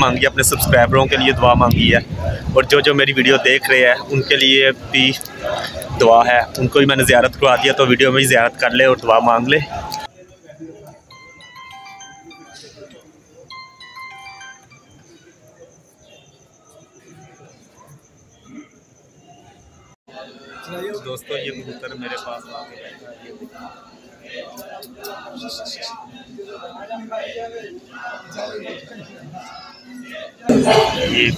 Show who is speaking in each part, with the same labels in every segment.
Speaker 1: मांगी है, अपने सब्सक्राइबरों के लिए दुआ मांगी है, और जो मेरी वीडियो देख रहे हैं उनके लिए भी दुआ है। उनको भी मैंने ज़ियारत करवा दिया, तो वीडियो में भी ज़ियारत कर ले और दुआ मांग ले। दोस्तों ये कबूतर मेरे पास आ गया है। ये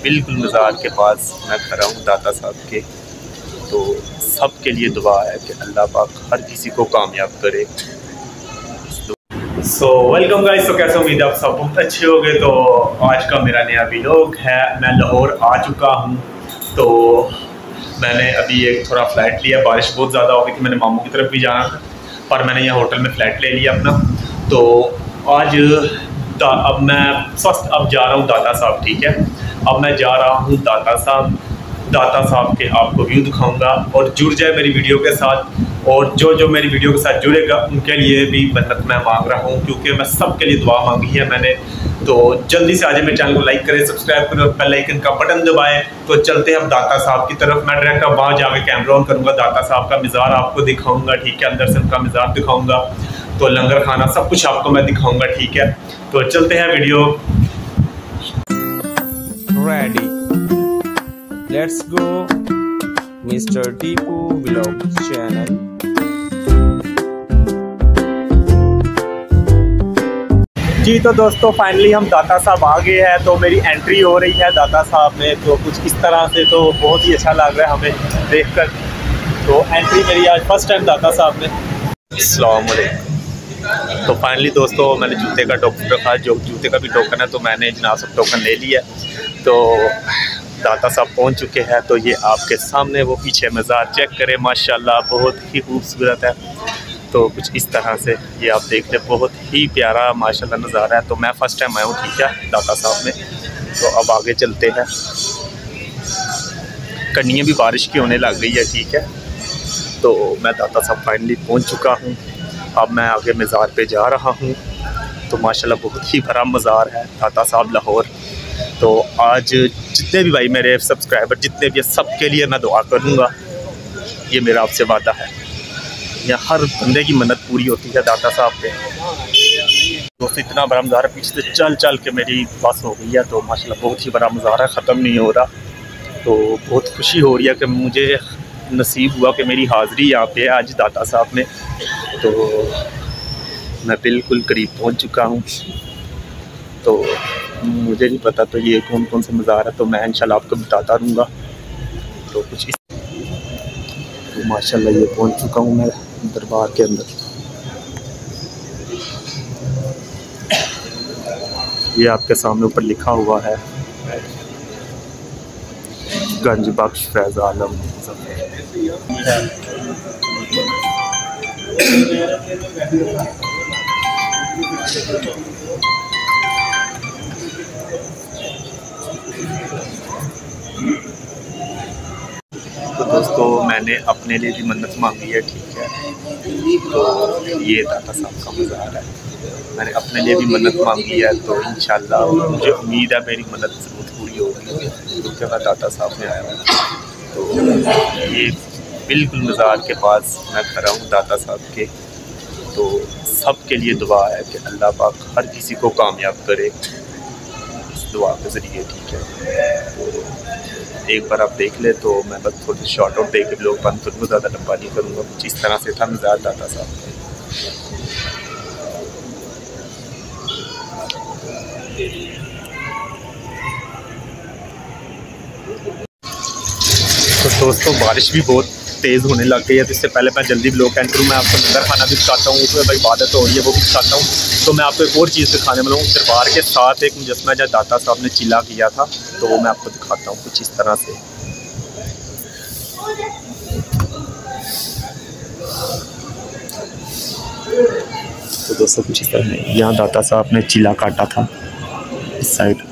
Speaker 1: बिल्कुल मज़ार के पास मैं खड़ा हूँ दाता साहब के। तो सब के लिए दुआ है कि अल्लाह पाक हर किसी को कामयाब करे। Welcome guys. तो कैसे उम्मीद है आप सब बहुत अच्छे हो गए। तो आज का मेरा नया व्लॉग है। मैं लाहौर आ चुका हूँ। तो मैंने अभी एक थोड़ा फ़्लैट लिया, बारिश बहुत ज़्यादा हो गई थी, मैंने मामू की तरफ भी जाना था, पर मैंने यहाँ होटल में फ़्लैट ले लिया अपना। तो आज अब मैं अब जा रहा हूँ दाता साहब, ठीक है। अब मैं जा रहा हूँ दाता साहब के आपको व्यू दिखाऊंगा, और जुड़ जाए मेरी वीडियो के साथ। और जो मेरी वीडियो के साथ जुड़ेगा उनके लिए भी मन्नत मैं मांग रहा हूँ, क्योंकि मैं सबके लिए दुआ मांगी है मैंने। तो जल्दी से आज मेरे चैनल को लाइक करें, सब्सक्राइब करें और बेल आइकन का बटन दबाएं। तो चलते हैं अब दाता साहब की तरफ। मैं डायरेक्ट अब वहाँ जाके कैमरा ऑन करूँगा, दाता साहब का मज़ार आपको दिखाऊँगा, ठीक है। अंदर से उनका मज़ार दिखाऊँगा, तो लंगर खाना सब कुछ आपको मैं दिखाऊँगा, ठीक है। तो चलते हैं video
Speaker 2: ready, let's go mister Tipu vlog channel.
Speaker 1: जी तो दोस्तों फाइनली हम दाता साहब आ गए हैं। तो मेरी एंट्री हो रही है दाता साहब में, तो कुछ इस तरह से, तो बहुत ही अच्छा लग रहा है हमें देखकर। तो एंट्री मेरी आज फर्स्ट टाइम दाता साहब में। अस्सलाम वालेकुम। तो फाइनली दोस्तों मैंने जूते का टोकन रखा, जो जूते का भी टोकन है, तो मैंने जनाब सब टोकन ले लिया। तो दाता साहब पहुंच चुके हैं। तो ये आपके सामने वो पीछे मज़ार चेक करें, माशाल्लाह बहुत ही खूबसूरत है। तो कुछ इस तरह से ये आप देख लें, बहुत ही प्यारा माशाल्लाह नज़ारा है। तो मैं फ़र्स्ट टाइम आया हूँ, ठीक है, दाता साहब में। तो अब आगे चलते हैं। कनियाँ भी बारिश की होने लग गई है, ठीक है। तो मैं दाता साहब फाइनली पहुँच चुका हूँ। अब मैं आगे मज़ार पे जा रहा हूँ। तो माशाल्लाह बहुत ही बड़ा मज़ार है दाता साहब लाहौर। तो आज जितने भी भाई मेरे सब्सक्राइबर जितने भी, सब के लिए मैं दुआ करूँगा, ये मेरा आपसे वादा है। यहाँ हर बंदे की मन्नत पूरी होती है दाता साहब पे। दोस्तों इतना बड़ा मज़ार है, पीछे से चल के मेरी बस हो गई है। तो माशाल्लाह बहुत ही बड़ा मज़ार है, ख़त्म नहीं हो रहा। तो बहुत खुशी हो रही है कि मुझे नसीब हुआ कि मेरी हाज़िरी यहाँ पे है आज दाता साहब में। तो मैं बिल्कुल करीब पहुँच चुका हूँ। तो मुझे नहीं पता तो ये कौन कौन सा मज़ार है, तो मैं इंशाल्लाह आपको बताता रहूँगा। तो कुछ इस, तो माशाल्लाह ये पहुँच चुका हूँ मैं दरबार के अंदर। ये आपके सामने ऊपर लिखा हुआ है गंज बख्श फैज़ आलम। तो दोस्तों मैंने अपने लिए भी मन्नत मांगी है, ठीक है। तो ये दाता साहब का मज़ार है, मैंने अपने लिए भी मन्नत मांगी है। तो इंशाल्लाह मुझे उम्मीद है मेरी मन्नत ज़रूर पूरी होगी, क्योंकि मैं दाता साहब में आया हूँ। तो ये बिल्कुल मज़ार के पास मैं खड़ा हूँ दाता साहब के। तो सब के लिए दुआ है कि अल्लाह पाक हर किसी को कामयाब करे इस दुआ के ज़रिए, ठीक है। तो एक बार आप देख ले। तो मैं बस थोड़ी शॉर्ट आउट दे के ब्लॉग बंद करूँगा, ज़्यादा लंबा नहीं करूँगा। कुछ इस तरह से था मज़ार दाता साहब। तो दोस्तों बारिश भी बहुत तेज़ होने लग गई है। तो इससे पहले मैं जल्दी ब्लॉग एंड करूँ, मैं आपको लंगर खाना भी दिखाता हूँ, उसमें भाई इबादत हो रही है वो भी दिखाता हूँ। तो मैं आपको एक और चीज़ दिखाने वाला हूँ, दरबार के साथ एक मुजस्समा जो दाता साहब ने चिल्ला किया था, तो वो मैं आपको दिखाता हूँ कुछ इस तरह से। तो दोस्तों कुछ इस तरह है, यहाँ दाता साहब ने चिल्ला काटा था इस साइड।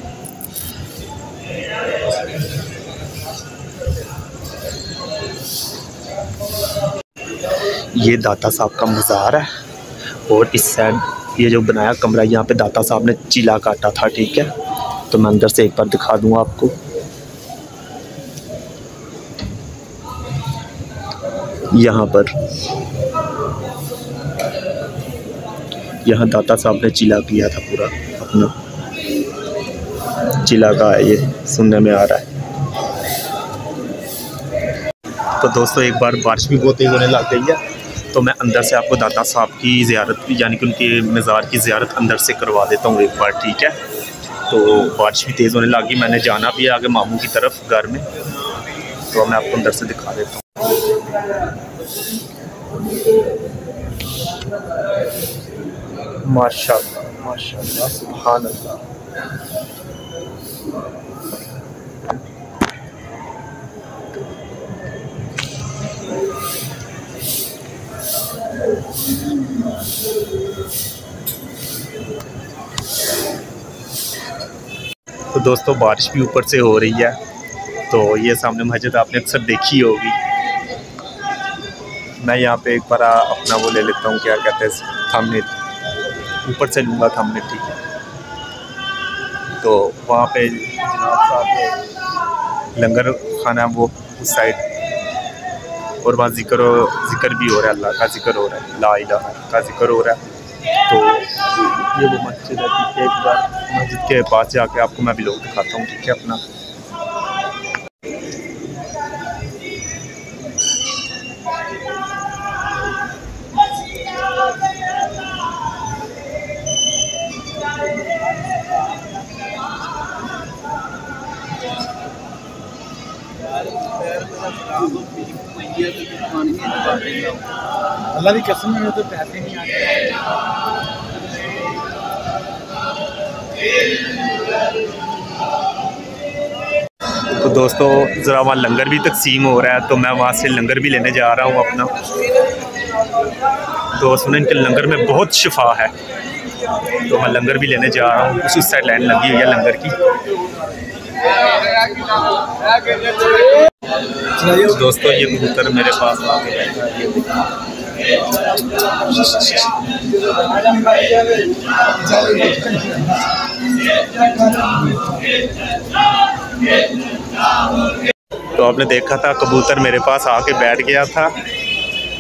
Speaker 1: ये दाता साहब का मज़ार है, और इस साइड ये जो बनाया कमरा, यहाँ पे दाता साहब ने चिल्ला काटा था, ठीक है। तो मैं अंदर से एक बार दिखा दूँगा आपको। यहाँ दाता साहब ने चिला किया था, पूरा अपना चिला का है, ये सुनने में आ रहा है। तो दोस्तों एक बार बारिश भी बहुत तेज़ होने लग गई है, तो मैं अंदर से आपको दाता साहब की ज़ियारत यानी कि उनके मज़ार की ज़ियारत अंदर से करवा देता हूँ एक बार, ठीक है। तो बारिश भी तेज़ होने लगी, मैंने जाना भी है आगे मामू की तरफ घर में, तो मैं आपको अंदर से दिखा देता हूँ। माशाअल्लाह माशाअल्लाह, सुभान अल्लाह। तो दोस्तों बारिश भी ऊपर से हो रही है, तो ये सामने मस्जिद आपने अक्सर देखी होगी। मैं यहाँ पे एक बार अपना वो ले लेता हूँ, क्या कहते हैं, थंबनेल, ऊपर से लूँगा थंबनेल, ठीक है। तो वहाँ पे जनाब साहब लंगर खाना वो उस साइड, और वहाँ ज़िक्र भी हो रहा है, अल्लाह का ज़िक्र हो रहा है, ला इलाहा का ज़िक्र हो रहा है। तो ये वो मस्जिद है, ठीक है। एक बार मस्जिद के पास जाके आपको मैं व्लॉग दिखाता हूँ, ठीक है अपना।
Speaker 3: अल्लाह की कसम में तो पैसे नहीं आते।
Speaker 1: तो दोस्तों ज़रा वहाँ लंगर भी तकसीम हो रहा है, तो मैं वहाँ से लंगर भी लेने जा रहा हूँ अपना। तो सुने इनके लंगर में बहुत शिफा है, तो मैं लंगर भी लेने जा रहा हूँ। उसी साइड लाइन लगी हुई है लंगर की। दोस्तों ये कबूतर मेरे पास आ गया है, तो आपने देखा था कबूतर मेरे पास आके बैठ गया था।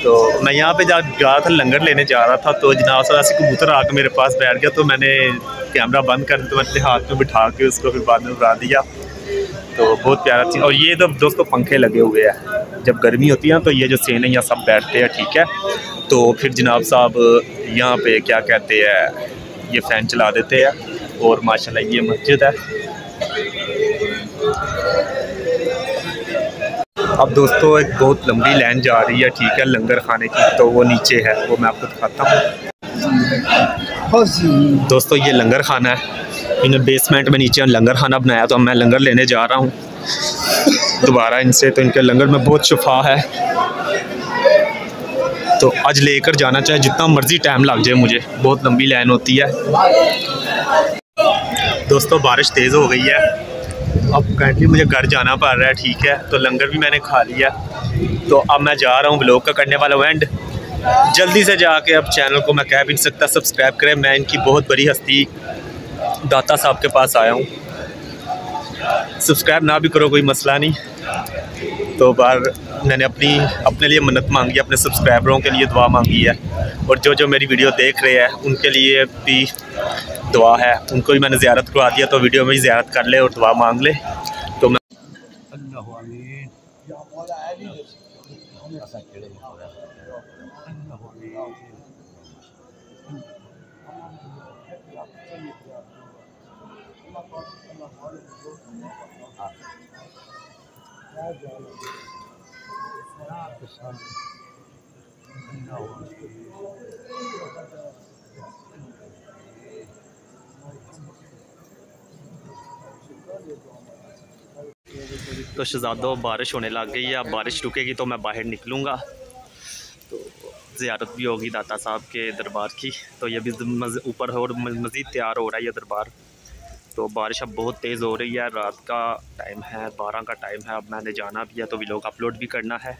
Speaker 1: तो मैं यहाँ पे जा रहा था, लंगर लेने जा रहा था, तो जनाब साहब ऐसे कबूतर आके मेरे पास बैठ गया। तो मैंने कैमरा बंद कर दिया, तो अपने हाथ में बिठा के उसको फिर बाद में उड़ा दिया। तो बहुत प्यारा चीज़। और ये तो दोस्तों पंखे लगे हुए हैं, जब गर्मी होती है तो ये जो सेन है यहाँ सब बैठते हैं, ठीक है। तो फिर जनाब साहब यहाँ पे क्या कहते हैं, ये फ़ैन चला देते हैं। और माशाल्लाह ये मस्जिद है। अब दोस्तों एक बहुत लंबी लाइन जा रही है, ठीक है, लंगर खाने की। तो वो नीचे है, वो मैं आपको दिखाता हूँ। दोस्तों ये लंगर खाना है, इन्हें बेसमेंट में नीचे लंगर खाना बनाया। तो मैं लंगर लेने जा रहा हूँ दोबारा इनसे। तो इनके लंगर में बहुत शफा है, तो आज लेकर जाना चाहे जितना मर्ज़ी टाइम लग जाए मुझे, बहुत लंबी लाइन होती है। दोस्तों बारिश तेज़ हो गई है, अब करंटली मुझे घर जाना पड़ रहा है, ठीक है। तो लंगर भी मैंने खा लिया, तो अब मैं जा रहा हूँ ब्लॉग का करने वाला हूँ एंड। जल्दी से जाके अब चैनल को मैं कह भी नहीं सकता सब्सक्राइब करें। मैं इनकी बहुत बड़ी हस्ती दाता साहब के पास आया हूँ, सब्सक्राइब ना भी करो कोई मसला नहीं। तो बार मैंने अपने लिए मन्नत मांगी है, अपने सब्सक्राइबरों के लिए दुआ मांगी है। और जो मेरी वीडियो देख रहे हैं उनके लिए भी दुआ है, उनको भी मैंने ज़ियारत करवा दिया। तो वीडियो में ही ज़ियारत कर ले और दुआ मांग ले। तो मैं तो शहजादों बारिश होने लग गई है, अब बारिश रुकेगी तो मैं बाहर निकलूँगा। तो ज़ियारत भी होगी दाता साहब के दरबार की। तो ये भी ऊपर और मज़ीद तैयार हो रहा है ये दरबार। तो बारिश अब बहुत तेज़ हो रही है, रात का टाइम है, 12 का टाइम है। अब मैंने जाना भी है, तो व्लॉग अपलोड भी करना है।